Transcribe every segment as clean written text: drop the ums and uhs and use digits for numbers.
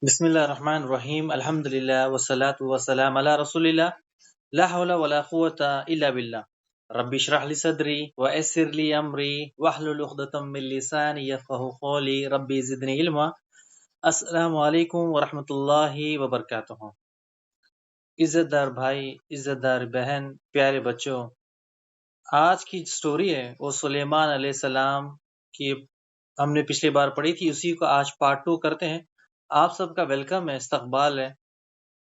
بسم اللہ الرحمن الرحیم الحمد للہ والصلاة والسلام علی رسول اللہ لا حول ولا قوة الا باللہ رب اشرح لی صدری ویسر لی امری واحلل عقدۃ من لسانی یفقہوا قولی رب زدنی علما۔ السلام علیکم ورحمۃ اللہ وبرکاتہ۔ عزت دار بھائی، عزت دار بہن، پیارے بچوں، آج کی سٹوری ہے وہ سلیمان علیہ السلام کی، ہم نے پچھلی بار پڑھی تھی، اسی کو آج پارٹ 2 کرتے ہیں۔ آپ سب کا ویلکم ہے، استقبال ہے۔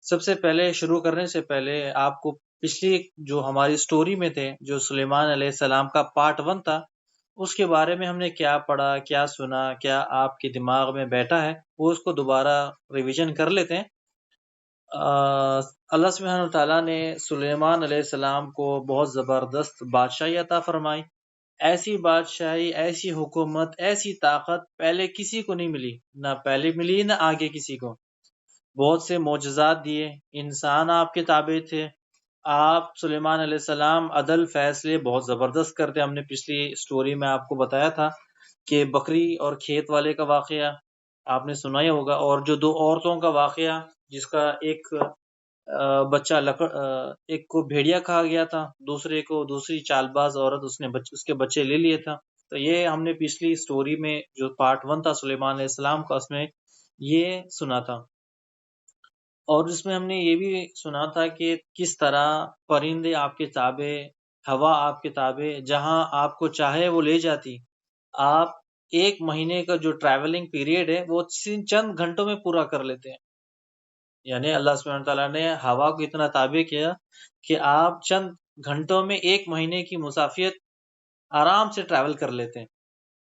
سب سے پہلے شروع کرنے سے پہلے آپ کو پچھلی جو ہماری سٹوری میں تھے، جو سلیمان علیہ السلام کا پارٹ 1 تھا، اس کے بارے میں ہم نے کیا پڑھا، کیا سنا، کیا آپ کے دماغ میں بیٹھا ہے، وہ اس کو دوبارہ ریویژن کر لیتے ہیں۔ اللہ سبحانہ تعالیٰ نے سلیمان علیہ السلام کو بہت زبردست بادشاہی عطا فرمائی۔ ایسی بادشاہی، ایسی حکومت، ایسی طاقت پہلے کسی کو نہیں ملی، نہ پہلے ملی نہ آگے کسی کو۔ بہت سے معجزات دیے، انسان آپ کے تابع تھے۔ آپ سلیمان علیہ السلام عدل فیصلے بہت زبردست کرتے۔ ہم نے پچھلی سٹوری میں آپ کو بتایا تھا کہ بکری اور کھیت والے کا واقعہ آپ نے سنا ہی ہوگا، اور جو دو عورتوں کا واقعہ، جس کا ایک بچہ ایک کو بھیڑیا کھا گیا تھا، دوسرے کو دوسری چال باز عورت اس کے بچے لے لیے تھا۔ تو یہ ہم نے پچھلی سٹوری میں جو پارٹ 1 تھا سلیمان علیہ السلام کا، اس میں یہ سنا تھا۔ اور اس میں ہم نے یہ بھی سنا تھا کہ کس طرح پرندے آپ کے تابع، ہوا آپ کے تابع، جہاں آپ کو چاہے وہ لے جاتی۔ آپ ایک مہینے کا جو ٹریولنگ پیریڈ ہے وہ چند گھنٹوں میں پورا کر لیتے ہیں۔ یعنی اللہ سبحانہ تعالیٰ نے ہوا کو اتنا تابع کیا کہ آپ چند گھنٹوں میں ایک مہینے کی مسافت آرام سے ٹریول کر لیتے ہیں۔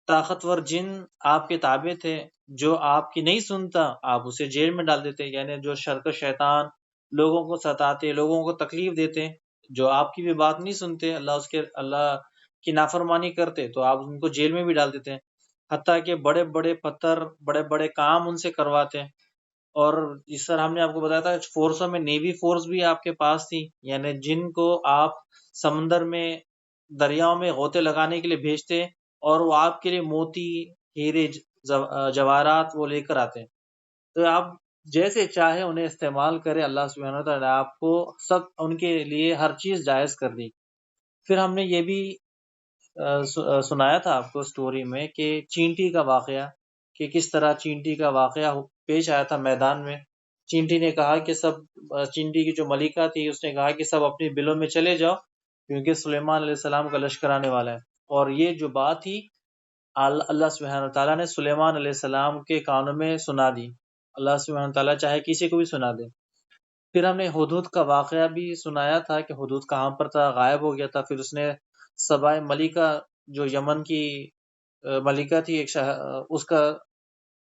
طاقتور جن آپ کے تابع تھے، جو آپ کی نہیں سنتا آپ اسے جیل میں ڈال دیتے، یعنی جو شرک شیطان لوگوں کو ستاتے، لوگوں کو تکلیف دیتے، جو آپ کی بھی بات نہیں سنتے، اللہ کی نافرمانی کرتے، تو آپ ان کو جیل میں بھی ڈال دیتے ہیں۔ حتیٰ کہ بڑے بڑے پتھر، بڑے بڑے کام ان سے کرواتے ہیں۔ اور اس طرح ہم نے آپ کو بتایا تھا فورسوں میں نیوی فورس بھی آپ کے پاس تھی، یعنی جن کو آپ سمندر میں، دریاؤں میں غوطے لگانے کے لیے بھیجتے، اور وہ آپ کے لیے موتی، ہیرے، جواہرات وہ لے کر آتے ہیں۔ تو آپ جیسے چاہے انہیں استعمال کرے، اللہ سبحانہ تعالیٰ آپ کو سب ان کے لیے ہر چیز جائز کر دی۔ پھر ہم نے یہ بھی سنایا تھا آپ کو سٹوری میں کہ چینٹی کا واقعہ، کہ کس طرح چینٹی کا واقعہ پیش آیا تھا میدان میں۔ چینٹی نے کہا کہ چینٹی کی جو ملکہ تھی، اس نے کہا کہ سب اپنی بلوں میں چلے جاؤ، کیونکہ سلیمان علیہ السلام کا لشکر آنے والا ہے۔ اور یہ جو بات تھی اللہ سبحانہ تعالیٰ نے سلیمان علیہ السلام کے کانوں میں سنا دی۔ اللہ سبحانہ تعالیٰ چاہے کسی کو بھی سنا دے۔ پھر ہم نے ہدہد کا واقعہ بھی سنایا تھا کہ ہدہد کہاں پر تھا، غائب ہو گیا تھا۔ پھر اس نے سبائے ملکہ، جو یمن کی ملکہ تھی، اس کا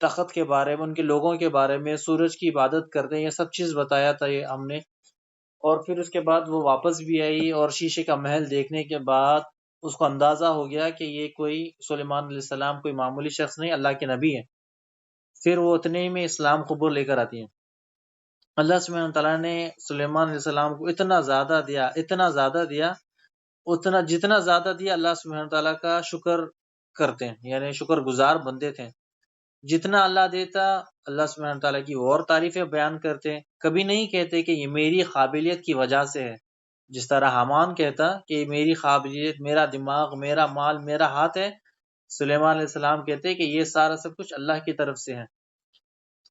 تخت کے بارے میں، ان کے لوگوں کے بارے میں، سورج کی عبادت کرتے ہیں، یہ سب چیز بتایا تھا یہ ہم نے۔ اور پھر اس کے بعد وہ واپس بھی آئی، اور شیشے کا محل دیکھنے کے بعد اس کو اندازہ ہو گیا کہ یہ کوئی سلیمان علیہ السلام کوئی معمولی شخص نہیں، اللہ کے نبی ہے۔ پھر وہ اتنے ہی میں اسلام قبول لے کر آتی ہیں۔ اللہ سبحانہ تعالیٰ نے سلیمان علیہ السلام کو اتنا زیادہ دیا، اتنا زیادہ دیا، جتنا زیادہ دیا اللہ سبحانہ تعالیٰ کا شکر کرتے ہیں، یعنی شکر گزار بندے تھے۔ جتنا اللہ دیتا، اللہ سبحانہ تعالیٰ کی اور تعریفیں بیان کرتے ہیں۔ کبھی نہیں کہتے کہ یہ میری قابلیت کی وجہ سے ہے، جس طرح حامان کہتا کہ میری قابلیت، میرا دماغ، میرا مال، میرا ہاتھ ہے۔ سلیمان علیہ السلام کہتے کہ یہ سارا سب کچھ اللہ کی طرف سے ہے۔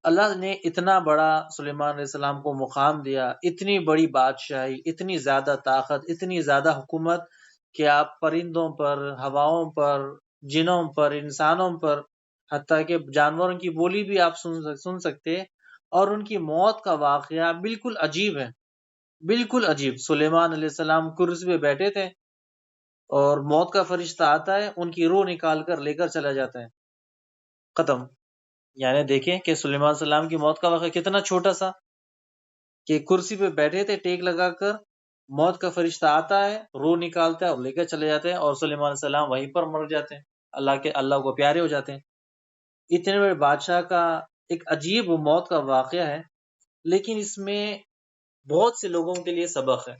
اللہ نے اتنا بڑا سلیمان علیہ السلام کو مقام دیا، اتنی بڑی بادشاہی، اتنی زیادہ طاقت، اتنی زیادہ حکومت کہ آپ پرندوں پر، ہواؤں پر، جنوں پر، انسانوں پر، حتیٰ کہ جانوروں کی بولی بھی آپ سن سکتے۔ اور ان کی موت کا واقعہ بالکل عجیب ہے، بالکل عجیب۔ سلیمان علیہ السلام کرسی پہ بیٹھے تھے، اور موت کا فرشتہ آتا ہے، ان کی روح نکال کر لے کر چلا جاتا ہے، ختم۔ یعنی دیکھیں کہ سلیمان علیہ السلام کی موت کا واقعہ کتنا چھوٹا سا، کہ کرسی پہ بیٹھے تھے ٹیک لگا کر، موت کا فرشتہ آتا ہے، روح نکالتا ہے اور لے کر چلے جاتے ہیں، اور سلیمان علیہ السلام وہیں پر مر جاتے ہیں، اللہ کو پیارے ہو جاتے ہیں۔ اتنے بڑے بادشاہ کا ایک عجیب موت کا واقعہ ہے، لیکن اس میں بہت سے لوگوں کے لیے سبق ہے،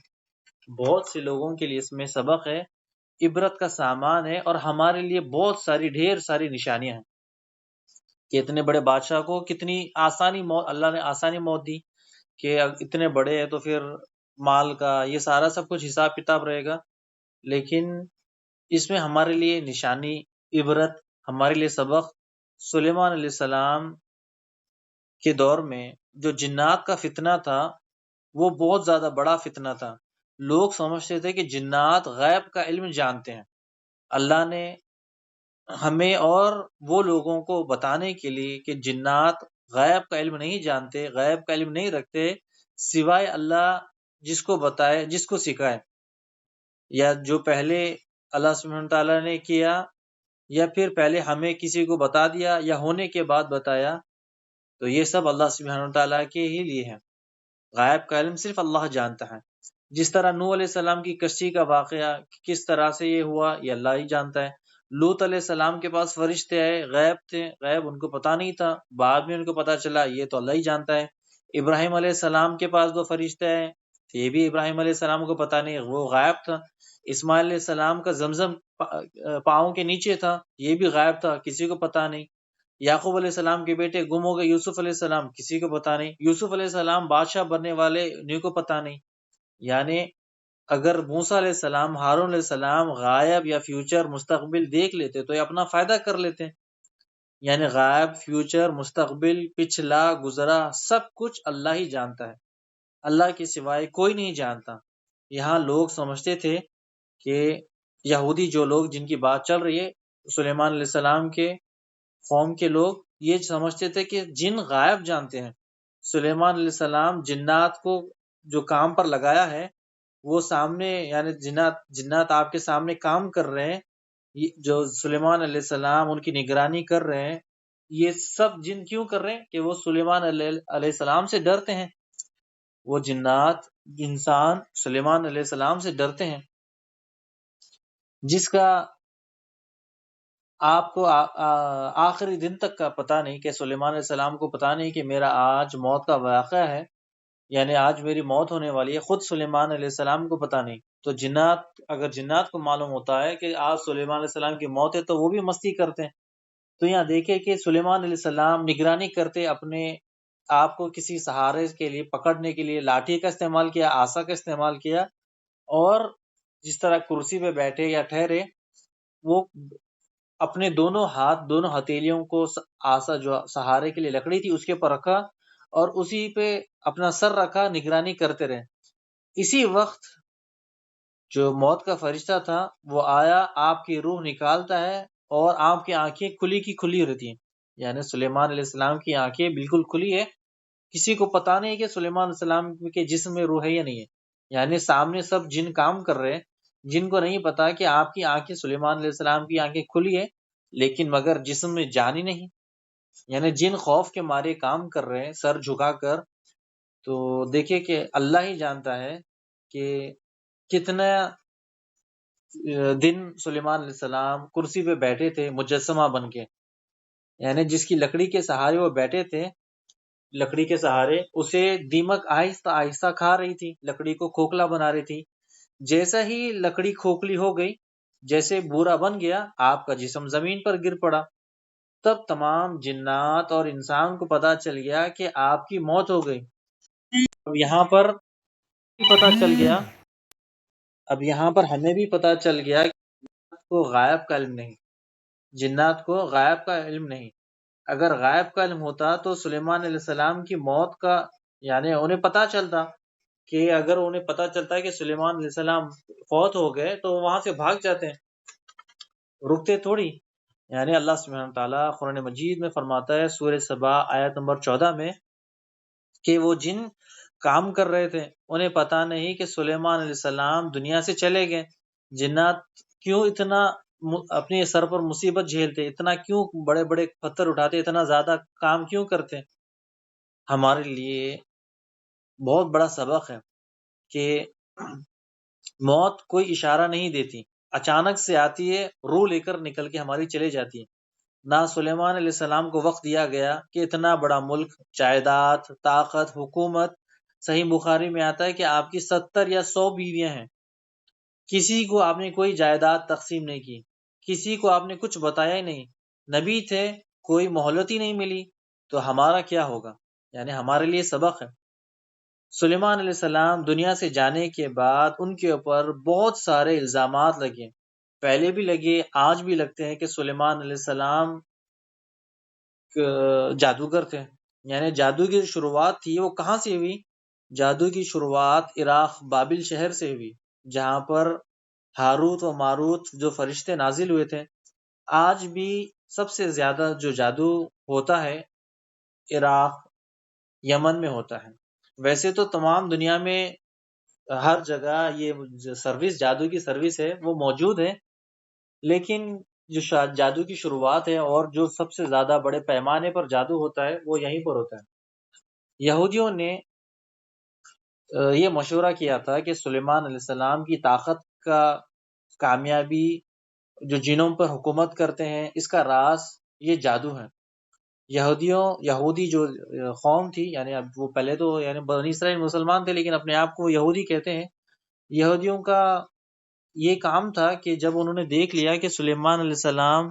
بہت سے لوگوں کے لیے اس میں سبق ہے، عبرت کا سامان ہے، اور ہمارے لیے بہت ساری، ڈھیر ساری نشانیاں ہیں۔ کہ اتنے بڑے بادشاہ کو کتنی آسانی موت، اللہ نے آسانی موت دی کہ اتنے بڑے ہیں تو پھر مال کا یہ سارا سب کچھ حساب کتاب رہے گا. لیکن اس میں ہمارے لیے نشانی، عبرت، ہمارے لیے سبق، سلیمان علیہ السلام کے دور میں جو جنات کا فتنہ تھا وہ بہت زیادہ بڑا فتنہ تھا. لوگ سمجھتے تھے کہ جنات غیب کا علم جانتے ہیں. اللہ نے ہمیں اور وہ لوگوں کو بتانے کے لیے کہ جنات غیب کا علم نہیں جانتے، غیب کا علم نہیں رکھتے، سوائے اللہ جس کو بتائے، جس کو سکھائے، یا جو پہلے اللہ سبحانہ تعالیٰ نے کیا، یا پھر پہلے ہمیں کسی کو بتا دیا یا ہونے کے بعد بتایا. تو یہ سب اللہ سبحانہ تعالیٰ کے ہی لیے ہے. غائب کا علم صرف اللہ جانتا ہے. جس طرح نوح علیہ السلام کی کشتی کا واقعہ کس طرح سے یہ ہوا یہ اللہ ہی جانتا ہے. لوط علیہ السلام کے پاس فرشتے آئے، غیب تھے، غیب ان کو پتا نہیں تھا، بعد میں ان کو پتا چلا، یہ تو اللہ ہی جانتا ہے. ابراہیم علیہ السلام کے پاس دو فرشتے آئے، یہ بھی ابراہیم علیہ السلام کو پتا نہیں، وہ غائب تھا. اسماعیل علیہ السلام کا زمزم پاؤں کے نیچے تھا، یہ بھی غائب تھا، کسی کو پتا نہیں. یعقوب علیہ السلام کے بیٹے گم ہو گئے، یوسف علیہ السلام، کسی کو پتا نہیں. یوسف علیہ السلام بادشاہ بننے والے، انہیں کو پتا نہیں. یعنی اگر موسیٰ علیہ السلام، ہارون علیہ السلام غائب یا فیوچر مستقبل دیکھ لیتے تو یہ اپنا فائدہ کر لیتے. یعنی غائب، فیوچر، مستقبل، پچھلا، گزرا، سب کچھ اللہ ہی جانتا ہے، اللہ کے سوائے کوئی نہیں جانتا. یہاں لوگ سمجھتے تھے کہ یہودی جو لوگ جن کی بات چل رہی ہے، سلیمان علیہ السلام کے قوم کے لوگ یہ سمجھتے تھے کہ جن غائب جانتے ہیں. سلیمان علیہ السلام جنات کو جو کام پر لگایا ہے وہ سامنے، یعنی جنات آپ کے سامنے کام کر رہے ہیں، جو سلیمان علیہ السلام ان کی نگرانی کر رہے ہیں. یہ سب جن کیوں کر رہے ہیں کہ وہ سلیمان علیہ السلام سے ڈرتے ہیں. وہ جنات، انسان سلیمان علیہ السلام سے ڈرتے ہیں. جس کا آپ کو آخری دن تک کا پتہ نہیں کہ سلیمان علیہ السلام کو پتہ نہیں کہ میرا آج موت کا واقعہ ہے، یعنی آج میری موت ہونے والی ہے، خود سلیمان علیہ السلام کو پتہ نہیں. تو جنات، اگر جنات کو معلوم ہوتا ہے کہ آج سلیمان علیہ السلام کی موت ہے تو وہ بھی مستی کرتے ہیں. تو یہاں دیکھیں کہ سلیمان علیہ السلام نگرانی کرتے، اپنے آپ کو کسی سہارے کے لیے پکڑنے کے لیے لاٹھی کا استعمال کیا، آسا کا استعمال کیا، اور جس طرح کرسی پہ بیٹھے یا ٹھہرے وہ اپنے دونوں ہاتھ، دونوں ہتھیلیوں کو آسا جو سہارے کے لیے لکڑی تھی اس کے پر رکھا اور اسی پہ اپنا سر رکھا، نگرانی کرتے رہے. اسی وقت جو موت کا فرشتہ تھا وہ آیا، آپ کی روح نکالتا ہے اور آپ کی آنکھیں کھلی کی کھلی رہتی ہیں. یعنی سلیمان علیہ السلام کی آنکھیں بالکل کھلی ہے، کسی کو پتا نہیں کہ سلیمان علیہ السلام کے جسم میں روح ہے یا نہیں ہے. یعنی سامنے سب جن کام کر رہے ہیں، جن کو نہیں پتا کہ آپ کی آنکھیں، سلیمان علیہ السلام کی آنکھیں کھلی ہے لیکن مگر جسم میں جان ہی نہیں. یعنی جن خوف کے مارے کام کر رہے ہیں سر جھکا کر. تو دیکھیں کہ اللہ ہی جانتا ہے کہ کتنا دن سلیمان علیہ السلام کرسی پہ بیٹھے تھے مجسمہ بن کے. یعنی جس کی لکڑی کے سہارے وہ بیٹھے تھے، لکڑی کے سہارے، اسے دیمک آہستہ آہستہ کھا رہی تھی، لکڑی کو کھوکھلا بنا رہی تھی. جیسا ہی لکڑی کھوکھلی ہو گئی، جیسے بورا بن گیا، آپ کا جسم زمین پر گر پڑا. تب تمام جنات اور انسان کو پتا چل گیا کہ آپ کی موت ہو گئی. اب یہاں پر پتا چل گیا، اب یہاں پر ہمیں بھی پتا چل گیا کہ جنات کو غائب کا علم نہیں، جنات کو غائب کا علم نہیں. اگر غائب کا علم ہوتا تو سلیمان علیہ السلام کی موت کا، یعنی انہیں پتا چلتا کہ اگر انہیں پتا چلتا ہے کہ سلیمان علیہ السلام فوت ہو گئے تو وہاں سے بھاگ جاتے ہیں، رکتے تھوڑی. یعنی اللہ سبحانہ تعالیٰ قرآن مجید میں فرماتا ہے سورہ سبا آیت نمبر 14 میں کہ وہ جن کام کر رہے تھے انہیں پتا نہیں کہ سلیمان علیہ السلام دنیا سے چلے گئے. جنات کیوں اتنا اپنے سر پر مصیبت جھیلتے، اتنا کیوں بڑے بڑے پتھر اٹھاتے، اتنا زیادہ کام کیوں کرتے؟ ہمارے لیے بہت بڑا سبق ہے کہ موت کوئی اشارہ نہیں دیتی، اچانک سے آتی ہے، روح لے کر نکل کے ہماری چلے جاتی ہے. نہ سلیمان علیہ السلام کو وقت دیا گیا کہ اتنا بڑا ملک، جائیداد، طاقت، حکومت. صحیح بخاری میں آتا ہے کہ آپ کی 70 یا 100 بیویاں ہیں، کسی کو آپ نے کوئی جائیداد تقسیم نہیں کی، کسی کو آپ نے کچھ بتایا ہی نہیں. نبی تھے، کوئی مہلت ہی نہیں ملی تو ہمارا کیا ہوگا؟ یعنی ہمارے لیے سبق ہے۔ سلیمان علیہ السلام دنیا سے جانے کے بعد ان کے اوپر بہت سارے الزامات لگے، پہلے بھی لگے، آج بھی لگتے ہیں کہ سلیمان علیہ السلام جادوگر تھے۔ یعنی جادو کی شروعات تھی وہ کہاں سے ہوئی؟ جادو کی شروعات عراق بابل شہر سے ہوئی، جہاں پر ہاروت و ماروت جو فرشتے نازل ہوئے تھے۔ آج بھی سب سے زیادہ جو جادو ہوتا ہے عراق یمن میں ہوتا ہے۔ ویسے تو تمام دنیا میں ہر جگہ یہ سروس، جادو کی سروس ہے، وہ موجود ہے، لیکن جو جادو کی شروعات ہے اور جو سب سے زیادہ بڑے پیمانے پر جادو ہوتا ہے وہ یہیں پر ہوتا ہے۔ یہودیوں نے یہ مشورہ کیا تھا کہ سلیمان علیہ السلام کی طاقت کا کامیابی جو جنوں پر حکومت کرتے ہیں اس کا راز یہ جادو ہے۔ یہودی جو قوم تھی، یعنی اب وہ پہلے تو یعنی بنی اسرائیل مسلمان تھے لیکن اپنے آپ کو یہودی کہتے ہیں۔ یہودیوں کا یہ کام تھا کہ جب انہوں نے دیکھ لیا کہ سلیمان علیہ السلام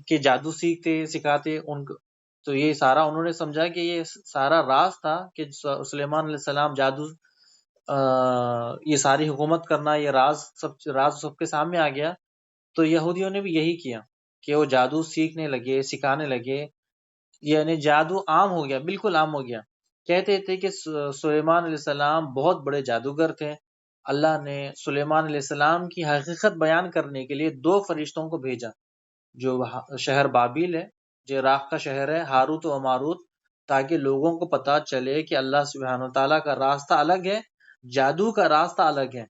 کے جادو سکھاتے ان کو، تو یہ سارا انہوں نے سمجھا کہ یہ سارا راز تھا کہ سلیمان علیہ السلام جادو یہ ساری حکومت کرنا، یہ راز سب کے سامنے آ گیا۔ تو یہودیوں نے بھی یہی کیا کہ وہ جادو سیکھنے لگے، سکھانے لگے، یعنی جادو عام ہو گیا، بالکل عام ہو گیا۔ کہتے تھے کہ سلیمان علیہ السلام بہت بڑے جادوگر تھے۔ اللہ نے سلیمان علیہ السلام کی حقیقت بیان کرنے کے لیے 2 فرشتوں کو بھیجا، جو شہر بابل ہے، جو عراق کا شہر ہے، ہاروت و ماروت، تاکہ لوگوں کو پتا چلے کہ اللہ سبحانہ وتعالیٰ کا راستہ الگ ہے، جادو کا راستہ الگ ہے۔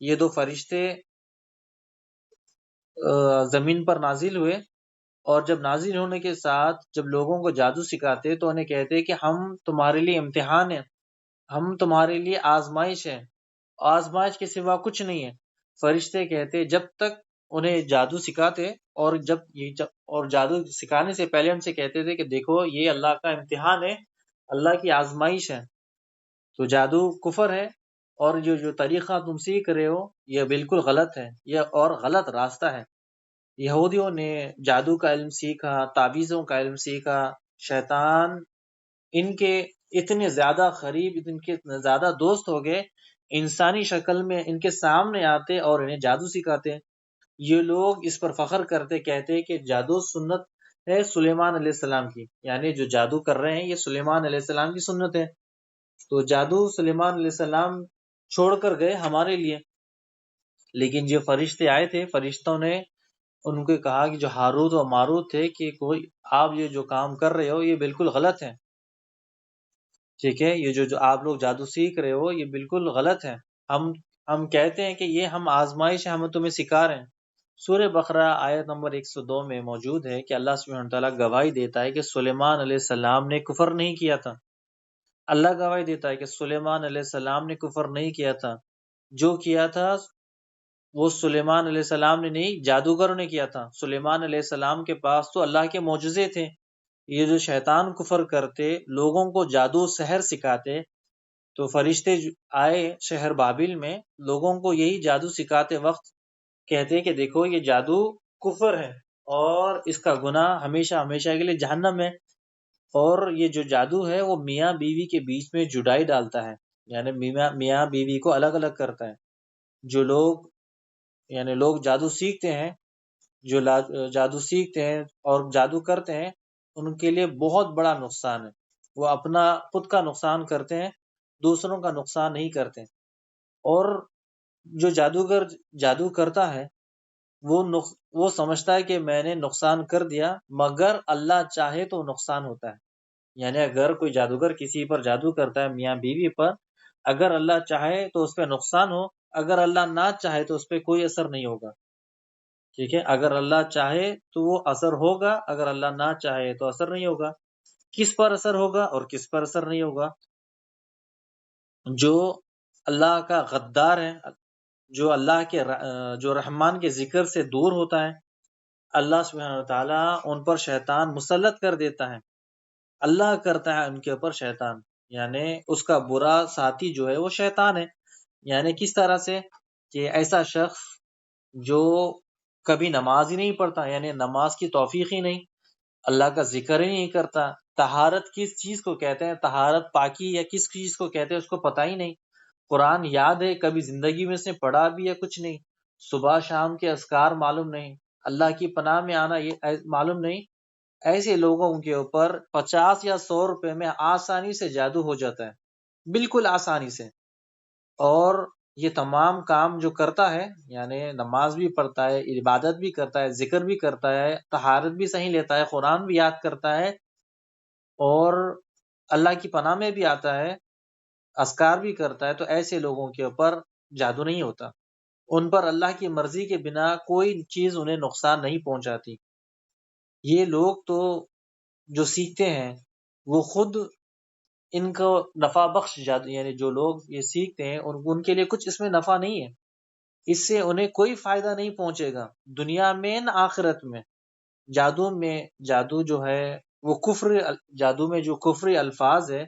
یہ 2 فرشتے زمین پر نازل ہوئے، اور جب نازل ہونے کے ساتھ جب لوگوں کو جادو سکھاتے تو انہیں کہتے کہ ہم تمہارے لیے امتحان ہیں، ہم تمہارے لیے آزمائش ہے، آزمائش کے سوا کچھ نہیں ہے۔ فرشتے کہتے جب تک انہیں جادو سکھاتے، اور جادو سکھانے سے پہلے ان سے کہتے تھے کہ دیکھو یہ اللہ کا امتحان ہے، اللہ کی آزمائش ہے، تو جادو کفر ہے، اور جو طریقہ تم سیکھ رہے ہو یہ بالکل غلط ہے، یہ اور غلط راستہ ہے۔ یہودیوں نے جادو کا علم سیکھا، تعویذوں کا علم سیکھا، شیطان ان کے اتنے زیادہ قریب، ان کے اتنے زیادہ دوست ہو گئے، انسانی شکل میں ان کے سامنے آتے اور انہیں جادو سکھاتے۔ یہ لوگ اس پر فخر کرتے، کہتے کہ جادو سنت ہے سلیمان علیہ السلام کی، یعنی جو جادو کر رہے ہیں یہ سلیمان علیہ السلام کی سنت ہے۔ تو جادو سلیمان علیہ السلام چھوڑ کر گئے ہمارے لیے، لیکن جو فرشتے آئے تھے، فرشتوں نے ان کو کہا کہ جو ہاروت و ماروت تھے کہ کوئی آپ یہ جو کام کر رہے ہو یہ بالکل غلط ہے، ٹھیک ہے، یہ جو آپ لوگ جادو سیکھ رہے ہو یہ بالکل غلط ہے۔ ہم کہتے ہیں کہ یہ ہم آزمائش ہے، ہم تمہیں سکھا رہے ہیں۔ سورہ بقرہ آیت نمبر 102 میں موجود ہے کہ اللہ سبحانہ تعالیٰ گواہی دیتا ہے کہ سلیمان علیہ السلام نے کفر نہیں کیا تھا۔ اللہ گواہی دیتا ہے کہ سلیمان علیہ السلام نے کفر نہیں کیا تھا، جو کیا تھا وہ سلیمان علیہ السلام نے نہیں، جادوگروں نے کیا تھا۔ سلیمان علیہ السلام کے پاس تو اللہ کے معجزے تھے۔ یہ جو شیطان کفر کرتے، لوگوں کو جادو سحر سکھاتے، تو فرشتے آئے شہر بابل میں، لوگوں کو یہی جادو سکھاتے وقت کہتے کہ دیکھو یہ جادو کفر ہے اور اس کا گناہ ہمیشہ ہمیشہ کے لیے جہنم ہے، اور یہ جو جادو ہے وہ میاں بیوی کے بیچ میں جدائی ڈالتا ہے، یعنی میاں بیوی کو الگ الگ کرتا ہے۔ جو لوگ یعنی لوگ جادو سیکھتے ہیں، جو جادو سیکھتے ہیں اور جادو کرتے ہیں، ان کے لیے بہت بڑا نقصان ہے۔ وہ اپنا خود کا نقصان کرتے ہیں، دوسروں کا نقصان نہیں کرتے۔ اور جو جادوگر جادو کرتا ہے وہ سمجھتا ہے کہ میں نے نقصان کر دیا، مگر اللہ چاہے تو نقصان ہوتا ہے۔ یعنی اگر کوئی جادوگر کسی پر جادو کرتا ہے، میاں بیوی پر، اگر اللہ چاہے تو اس پہ نقصان ہو، اگر اللہ نہ چاہے تو اس پہ کوئی اثر نہیں ہوگا، ٹھیک ہے۔ اگر اللہ چاہے تو وہ اثر ہوگا، اگر اللہ نہ چاہے تو اثر نہیں ہوگا۔ کس پر اثر ہوگا اور کس پر اثر نہیں ہوگا؟ جو اللہ کا غدار ہے، جو اللہ کے جو رحمان کے ذکر سے دور ہوتا ہے، اللہ سبحانہ وتعالیٰ ان پر شیطان مسلط کر دیتا ہے، اللہ کرتا ہے ان کے اوپر شیطان، یعنی اس کا برا ساتھی جو ہے وہ شیطان ہے۔ یعنی کس طرح سے کہ ایسا شخص جو کبھی نماز ہی نہیں پڑھتا، یعنی نماز کی توفیق ہی نہیں، اللہ کا ذکر ہی نہیں کرتا، طہارت کس چیز کو کہتے ہیں، طہارت پاکی یا کس چیز کو کہتے ہیں اس کو پتہ ہی نہیں، قرآن یاد ہے کبھی زندگی میں اس نے پڑھا بھی ہے کچھ نہیں، صبح شام کے اذکار معلوم نہیں، اللہ کی پناہ میں آنا یہ معلوم نہیں، ایسے لوگوں کے اوپر 50 یا 100 روپے میں آسانی سے جادو ہو جاتا ہے، بالکل آسانی سے، اور یہ تمام کام جو کرتا ہے، یعنی نماز بھی پڑھتا ہے، عبادت بھی کرتا ہے، ذکر بھی کرتا ہے، طہارت بھی صحیح لیتا ہے، قرآن بھی یاد کرتا ہے، اور اللہ کی پناہ میں بھی آتا ہے، اذکار بھی کرتا ہے، تو ایسے لوگوں کے اوپر جادو نہیں ہوتا، ان پر اللہ کی مرضی کے بنا کوئی چیز انہیں نقصان نہیں پہنچاتی۔ یہ لوگ تو جو سیکھتے ہیں وہ خود ان کو نفع بخش جادو، یعنی جو لوگ یہ سیکھتے ہیں ان کے لیے کچھ اس میں نفع نہیں ہے، اس سے انہیں کوئی فائدہ نہیں پہنچے گا دنیا میں نہ آخرت میں۔ جادو جو ہے وہ جادو میں جو کفری الفاظ ہے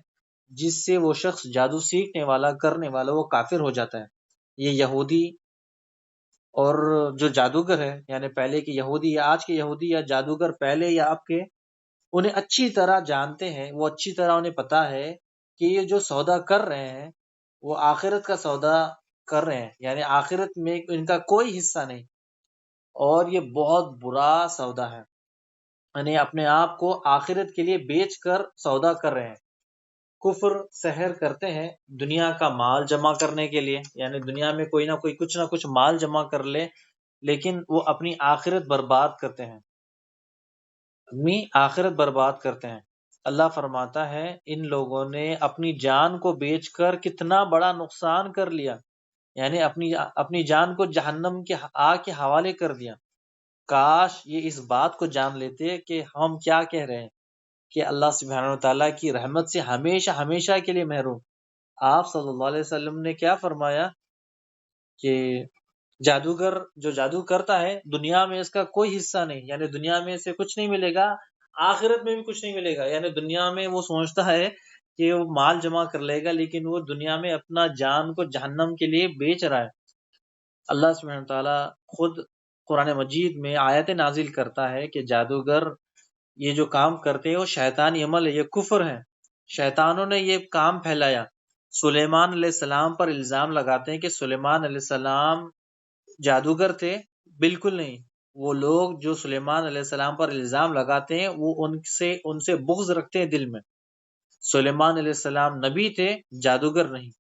جس سے وہ شخص جادو سیکھنے والا کرنے والا وہ کافر ہو جاتا ہے۔ یہ یہودی اور جو جادوگر ہے، یعنی پہلے کے یہودی یا آج کے یہودی یا جادوگر پہلے یا اب کے، انہیں اچھی طرح جانتے ہیں، وہ اچھی طرح انہیں پتا ہے کہ یہ جو سودا کر رہے ہیں وہ آخرت کا سودا کر رہے ہیں، یعنی آخرت میں ان کا کوئی حصہ نہیں، اور یہ بہت برا سودا ہے، یعنی اپنے آپ کو آخرت کے لیے بیچ کر سودا کر رہے ہیں۔ کفر سحر کرتے ہیں دنیا کا مال جمع کرنے کے لیے، یعنی دنیا میں کوئی نہ کوئی کچھ نہ کچھ مال جمع کر لے، لیکن وہ اپنی آخرت برباد کرتے ہیں، اپنی آخرت برباد کرتے ہیں۔ اللہ فرماتا ہے ان لوگوں نے اپنی جان کو بیچ کر کتنا بڑا نقصان کر لیا، یعنی اپنی جان کو جہنم کے آگ کے حوالے کر دیا۔ کاش یہ اس بات کو جان لیتے کہ ہم کیا کہہ رہے ہیں، کہ اللہ سبحانہ وتعالیٰ کی رحمت سے ہمیشہ ہمیشہ کے لیے محروم۔ آپ صلی اللہ علیہ وسلم نے کیا فرمایا کہ جادوگر جو جادو کرتا ہے دنیا میں اس کا کوئی حصہ نہیں، یعنی دنیا میں اسے کچھ نہیں ملے گا، آخرت میں بھی کچھ نہیں ملے گا، یعنی دنیا میں وہ سوچتا ہے کہ وہ مال جمع کر لے گا، لیکن وہ دنیا میں اپنا جان کو جہنم کے لیے بیچ رہا ہے۔ اللہ سبحانہ وتعالیٰ خود قرآن مجید میں آیت نازل کرتا ہے کہ جادوگر یہ جو کام کرتے ہیں وہ شیطانی عمل ہے، یہ کفر ہے، شیطانوں نے یہ کام پھیلایا۔ سلیمان علیہ السلام پر الزام لگاتے ہیں کہ سلیمان علیہ السلام جادوگر تھے، بالکل نہیں۔ وہ لوگ جو سلیمان علیہ السلام پر الزام لگاتے ہیں وہ ان سے بغض رکھتے ہیں دل میں۔ سلیمان علیہ السلام نبی تھے، جادوگر نہیں۔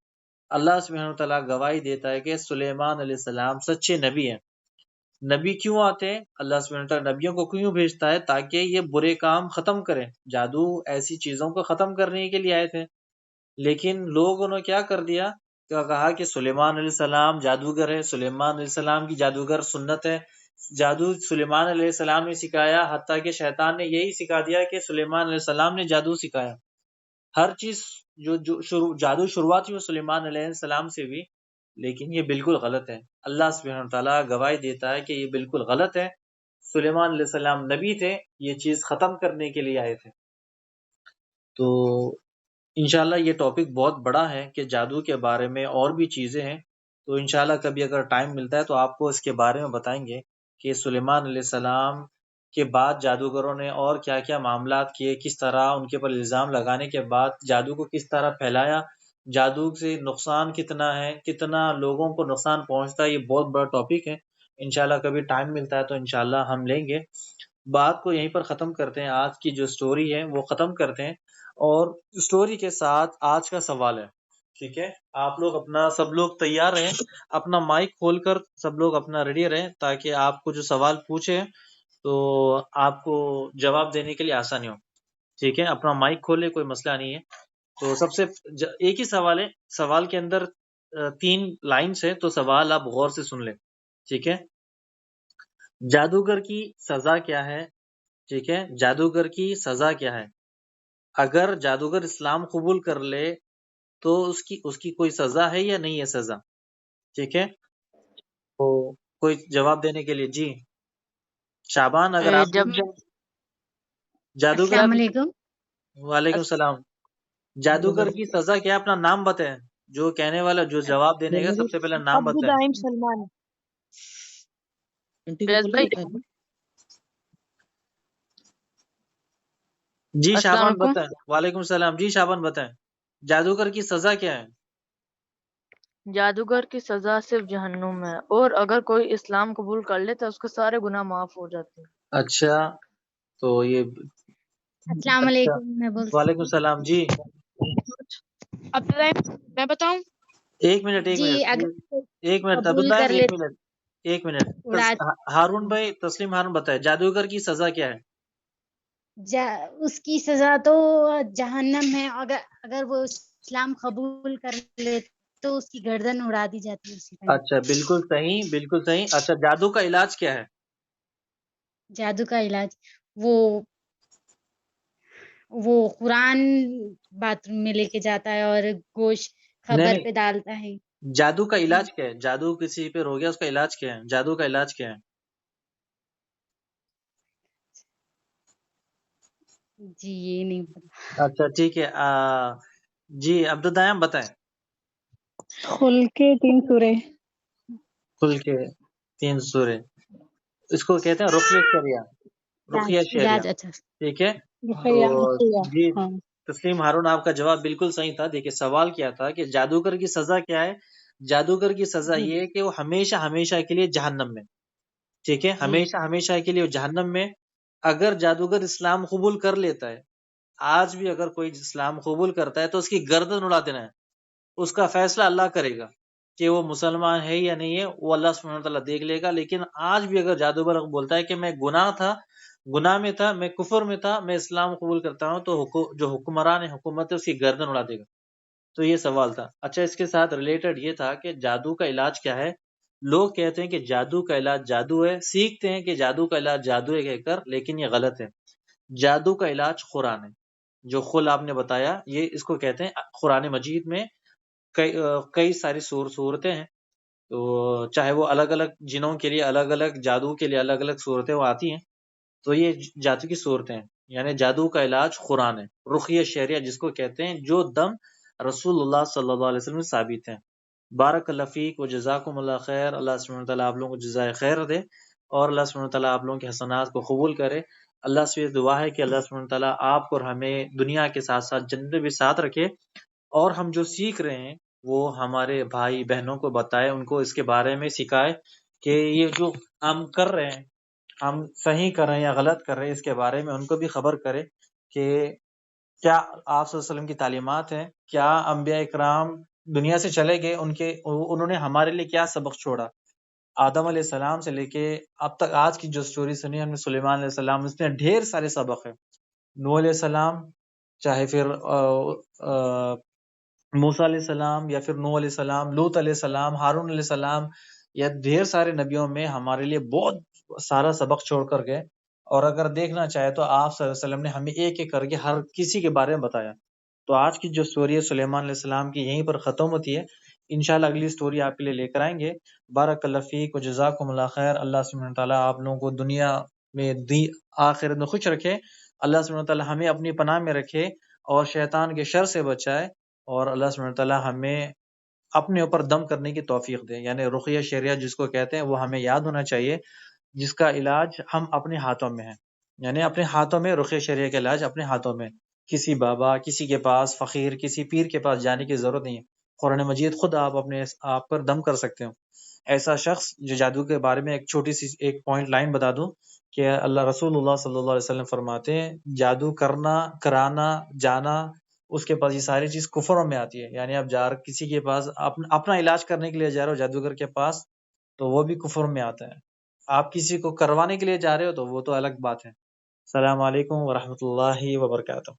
اللہ سبحانہ وتعالیٰ گواہی دیتا ہے کہ سلیمان علیہ السلام سچے نبی ہیں۔ نبی کیوں آتے ہیں؟ اللہ سبحانہ وتعالیٰ نبیوں کو کیوں بھیجتا ہے؟ تاکہ یہ برے کام ختم کریں، جادو ایسی چیزوں کو ختم کرنے کے لیے آئے تھے۔ لیکن لوگوں نے کیا کر دیا، کہا کہ سلیمان علیہ السلام جادوگر ہے، سلیمان علیہ السلام کی جادوگر سنت ہے، جادو سلیمان علیہ السلام نے سکھایا، حتیٰ کہ شیطان نے یہی سکھا دیا کہ سلیمان علیہ السلام نے جادو سکھایا۔ ہر چیز جو جادو شروعات ہوئی وہ سلیمان علیہ السلام سے بھی، لیکن یہ بالکل غلط ہے۔ اللہ سبحانہ تعالیٰ گواہی دیتا ہے کہ یہ بالکل غلط ہے، سلیمان علیہ السلام نبی تھے، یہ چیز ختم کرنے کے لیے آئے تھے۔ تو انشاءاللہ یہ ٹاپک بہت بڑا ہے کہ جادو کے بارے میں اور بھی چیزیں ہیں، تو انشاءاللہ کبھی اگر ٹائم ملتا ہے تو آپ کو اس کے بارے میں بتائیں گے کہ سلیمان علیہ السلام کے بعد جادوگروں نے اور کیا کیا معاملات کیے، کس طرح ان کے پر الزام لگانے کے بعد جادو کو کس طرح پھیلایا، جادو سے نقصان کتنا ہے، کتنا لوگوں کو نقصان پہنچتا ہے۔ یہ بہت بڑا ٹاپک ہے، انشاءاللہ کبھی ٹائم ملتا ہے تو انشاءاللہ ہم لیں گے۔ بات کو یہیں پر ختم کرتے ہیں، آج کی جو سٹوری ہے وہ ختم کرتے ہیں، اور سٹوری کے ساتھ آج کا سوال ہے، ٹھیک ہے؟ آپ لوگ اپنا سب لوگ تیار رہیں، اپنا مائک کھول کر سب لوگ اپنا ریڈی رہیں، تاکہ آپ کو جو سوال پوچھے تو آپ کو جواب دینے کے لیے آسانی ہو، ٹھیک ہے؟ اپنا مائک کھولے، کوئی مسئلہ نہیں ہے۔ تو سب سے ایک ہی سوال ہے، سوال کے اندر 3 لائنز ہے، تو سوال آپ غور سے سن لیں، ٹھیک ہے؟ جادوگر کی سزا کیا ہے؟ ٹھیک ہے، جادوگر کی سزا کیا ہے؟ اگر جادوگر اسلام قبول کر لے تو اس کی کوئی سزا ہے یا نہیں ہے سزا؟ ٹھیک ہے، تو کوئی جواب دینے کے لیے؟ جی شعبان، اگر آپ جب جادوگر السلام آپ، علیکم۔ وعلیکم السلام، جادوگر کی سزا کیا ہے؟ اپنا نام بتائیں، جو کہنے والا جو جواب دینے گا سب سے پہلے نام عبد بتائیں۔ الدائم سلمان۔ فیض بھائی جی السلام شابان علیکم. بتائیں. وعلیکم السلام. جی شابان بتائیں جادوگر کی سزا کیا ہے؟ جادوگر کی سزا صرف جہنم ہے، اور اگر کوئی اسلام قبول کر لے تو اس کے سارے گناہ معاف ہو جاتے ہیں. اچھا تو یہ السلام اچھا علیکم. میں بول وعلیکم السلام. جی میں بتاؤں ایک منٹ جی. اگر ایک منٹ قبول عبداللہ کر لے ایک منٹ اڑا ہارون بھائی تسلیم ہارون بتائے جادوگر کی سزا کیا ہے؟ اس کی سزا تو جہنم ہے. اگر وہ اسلام قبول کر لے تو اس کی گردن اڑا دی جاتی ہے اسی ٹائم. اچھا بالکل صحیح بالکل صحیح. اچھا جادو کا علاج کیا ہے؟ جادو کا علاج وہ قرآن باتھ روم میں لے کے جاتا ہے اور گوشت نہیں خبر نہیں پہ ڈالتا ہے. جادو کا علاج کیا ہے؟ جادو کسی پہ ہو گیا اس کا علاج کیا ہے؟ جادو کا علاج کیا ہے؟ جی یہ نہیں پتا. اچھا ٹھیک ہے. جی عبدالدیان بتائیں. خل کے 3 سورے. کل کے 3 سورے اس کو کہتے ہیں رقیہ شریعہ. رقیہ شریعہ علاج اچھا. ٹھیک ہے. تو رقیہ جی ہاں. تسلیم ہارون آپ کا جواب بالکل صحیح تھا. دیکھیے سوال کیا تھا کہ جادوگر کی سزا کیا ہے؟ جادوگر کی سزا یہ ہے کہ وہ ہمیشہ ہمیشہ کے لیے جہنم میں. ٹھیک ہے ہمیشہ ہمیشہ کے لیے جہنم میں. اگر جادوگر اسلام قبول کر لیتا ہے، آج بھی اگر کوئی اسلام قبول کرتا ہے تو اس کی گردن اڑا دینا ہے. اس کا فیصلہ اللہ کرے گا کہ وہ مسلمان ہے یا نہیں ہے، وہ اللہ سبحانہ وتعالیٰ دیکھ لے گا. لیکن آج بھی اگر جادوگر بولتا ہے کہ میں گناہ میں تھا، میں کفر میں تھا، میں اسلام قبول کرتا ہوں، تو جو حکمران حکومت ہے اس کی گردن اڑا دے گا. تو یہ سوال تھا. اچھا اس کے ساتھ ریلیٹڈ یہ تھا کہ جادو کا علاج کیا ہے. لوگ کہتے ہیں کہ جادو کا علاج جادو ہے، سیکھتے ہیں کہ جادو کا علاج جادو ہے کہہ کر، لیکن یہ غلط ہے. جادو کا علاج قرآن ہے. جو خل آپ نے بتایا یہ اس کو کہتے ہیں. قرآن مجید میں کئی ساری صورتیں ہیں، تو چاہے وہ الگ الگ جنوں کے لیے الگ الگ، جادو کے لیے الگ الگ صورتیں وہ آتی ہیں. تو یہ جادو کی صورتیں ہیں، یعنی جادو کا علاج قرآن ہے. رقیہ شریعہ جس کو کہتے ہیں، جو دم رسول اللہ صلی اللہ علیہ وسلم سے ثابت ہیں. بارک اللہ فیک و جزاکم اللہ خیر. اللہ سبحانہ وتعالیٰ آپ لوگوں کو جزائے خیر دے، اور اللہ سبحانہ وتعالیٰ آپ لوگوں کے حسنات کو قبول کرے. اللہ سے دعا ہے کہ اللہ سبحانہ وتعالیٰ آپ کو اور ہمیں دنیا کے ساتھ ساتھ جنت میں بھی ساتھ رکھے، اور ہم جو سیکھ رہے ہیں وہ ہمارے بھائی بہنوں کو بتائے، ان کو اس کے بارے میں سکھائے کہ یہ جو ہم کر رہے ہیں ہم صحیح کر رہے ہیں یا غلط کر رہے ہیں، اس کے بارے میں ان کو بھی خبر کرے کہ کیا آپ صلی اللہ علیہ وسلم کی تعلیمات ہیں، کیا انبیاء اکرام دنیا سے چلے گئے انہوں نے ہمارے لیے کیا سبق چھوڑا. آدم علیہ السلام سے لے کے اب تک آج کی جو سٹوری سنی ہم نے سلیمان علیہ السلام، اس میں ڈھیر سارے سبق ہیں. نوح علیہ السلام، چاہے پھر موسیٰ علیہ السلام، یا پھر نوح علیہ السلام، لوط علیہ السلام، ہارون علیہ السلام، یا ڈھیر سارے نبیوں میں ہمارے لیے بہت سارا سبق چھوڑ کر گئے. اور اگر دیکھنا چاہے تو آپ صلی اللہ علیہ وسلم نے ہمیں ایک ایک کر کے ہر کسی کے بارے میں بتایا. تو آج کی جو سٹوری ہے سلیمان علیہ السلام کی یہیں پر ختم ہوتی ہے. انشاءاللہ اگلی سٹوری آپ کے لیے لے کر آئیں گے. بارک اللہ فیک و جزاکم اللہ خیر. اللہ سبحانہ تعالیٰ آپ لوگوں کو دنیا میں آخرت میں خوش رکھے. اللہ سبحانہ تعالیٰ ہمیں اپنی پناہ میں رکھے اور شیطان کے شر سے بچائے، اور اللہ سبحانہ تعالیٰ ہمیں اپنے اوپر دم کرنے کی توفیق دے. یعنی رقیہ شریعہ جس کو کہتے ہیں وہ ہمیں یاد ہونا چاہیے، جس کا علاج ہم اپنے ہاتھوں میں ہے. یعنی اپنے ہاتھوں میں رقیہ شریعہ کا علاج اپنے ہاتھوں میں. کسی بابا، کسی کے پاس، فقیر، کسی پیر کے پاس جانے کی ضرورت نہیں ہے. قرآن مجید خود آپ اپنے آپ پر دم کر سکتے ہو. ایسا شخص جو جادو کے بارے میں ایک چھوٹی سی ایک پوائنٹ لائن بتا دوں کہ اللہ رسول اللہ صلی اللہ علیہ وسلم فرماتے ہیں جادو کرنا، کرانا، جانا، اس کے پاس یہ ساری چیز کفروں میں آتی ہے. یعنی آپ کسی کے پاس اپنا علاج کرنے کے لیے جا رہے ہو جادوگر کے پاس، تو وہ بھی کفر میں آتا ہے. آپ کسی کو کروانے کے لیے جا رہے ہو تو وہ تو الگ بات ہے. السلام علیکم ورحمۃ اللہ وبرکاتہ.